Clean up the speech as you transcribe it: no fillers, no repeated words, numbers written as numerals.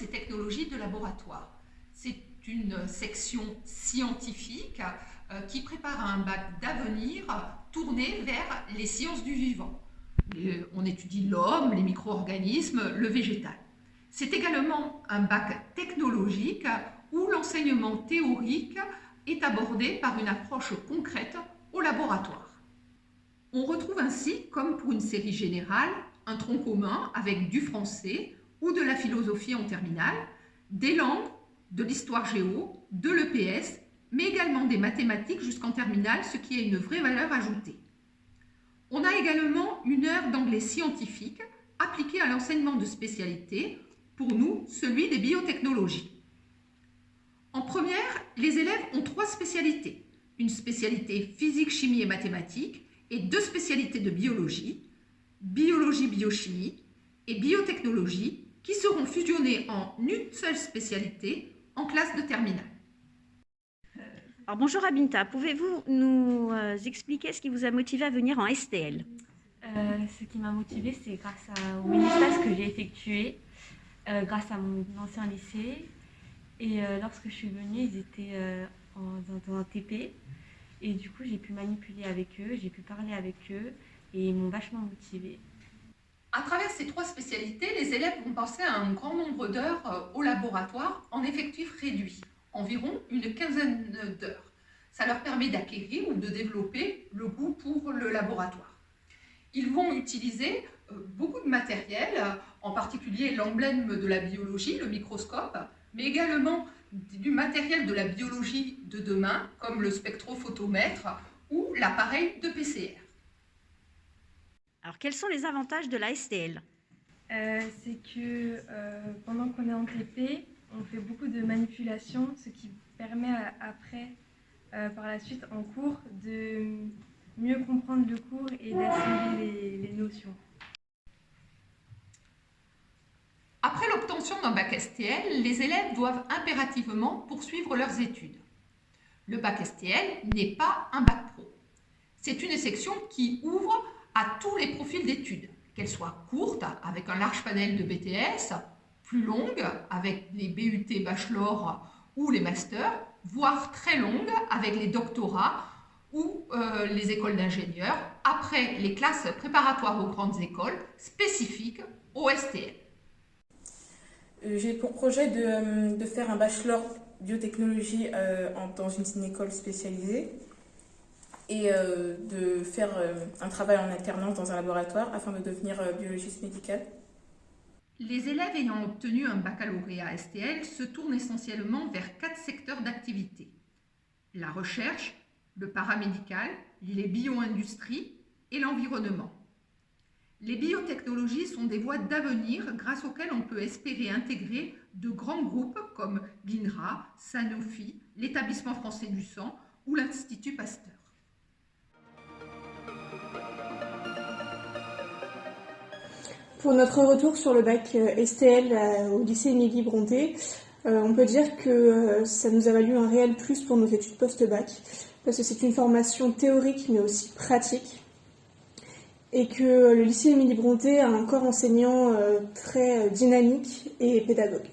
et technologies de laboratoire. C'est une section scientifique qui prépare un bac d'avenir tourné vers les sciences du vivant. On étudie l'homme, les micro-organismes, le végétal. C'est également un bac technologique où l'enseignement théorique est abordé par une approche concrète au laboratoire. On retrouve ainsi, comme pour une série générale, un tronc commun avec du français ou de la philosophie en terminale, des langues, de l'histoire géo, de l'EPS, mais également des mathématiques jusqu'en terminale, ce qui est une vraie valeur ajoutée. On a également une heure d'anglais scientifique appliquée à l'enseignement de spécialité, pour nous, celui des biotechnologies. En première, les élèves ont 3 spécialités. Une spécialité physique, chimie et mathématiques et 2 spécialités de biologie, biologie, biochimie et biotechnologie qui seront fusionnées en une seule spécialité en classe de terminale. Alors bonjour Abinta, pouvez-vous nous expliquer ce qui vous a motivé à venir en STL? Ce qui m'a motivée, c'est grâce au mini-stage que j'ai effectué, grâce à mon ancien lycée. Et lorsque je suis venue, ils étaient dans un TP. Et du coup, j'ai pu manipuler avec eux, j'ai pu parler avec eux et ils m'ont vachement motivée. À travers ces 3 spécialités, les élèves vont passer à un grand nombre d'heures au laboratoire en effectif réduit, environ une quinzaine d'heures. Ça leur permet d'acquérir ou de développer le goût pour le laboratoire. Ils vont utiliser beaucoup de matériel, en particulier l'emblème de la biologie, le microscope, mais également du matériel de la biologie de demain, comme le spectrophotomètre ou l'appareil de PCR. Alors quels sont les avantages de la STL? C'est que pendant qu'on est en TP, on fait beaucoup de manipulations, ce qui permet après, par la suite en cours, de mieux comprendre le cours et d'assimiler les notions. Après l'obtention d'un bac STL, les élèves doivent impérativement poursuivre leurs études. Le bac STL n'est pas un bac pro. C'est une section qui ouvre à tous les profils d'études, qu'elles soient courtes, avec un large panel de BTS, plus longues, avec les BUT bachelor ou les masters, voire très longues, avec les doctorats ou les écoles d'ingénieurs, après les classes préparatoires aux grandes écoles spécifiques au STL. J'ai pour projet de faire un bachelor biotechnologie dans une école spécialisée et de faire un travail en alternance dans un laboratoire afin de devenir biologiste médical. Les élèves ayant obtenu un baccalauréat STL se tournent essentiellement vers 4 secteurs d'activité. La recherche, le paramédical, les bio-industries et l'environnement. Les biotechnologies sont des voies d'avenir grâce auxquelles on peut espérer intégrer de grands groupes comme l'INRA, Sanofi, l'Établissement français du sang ou l'Institut Pasteur. Pour notre retour sur le bac STL au lycée Émilie Brontë, on peut dire que ça nous a valu un réel plus pour nos études post-bac, parce que c'est une formation théorique mais aussi pratique, et que le lycée Émilie Brontë a un corps enseignant très dynamique et pédagogue.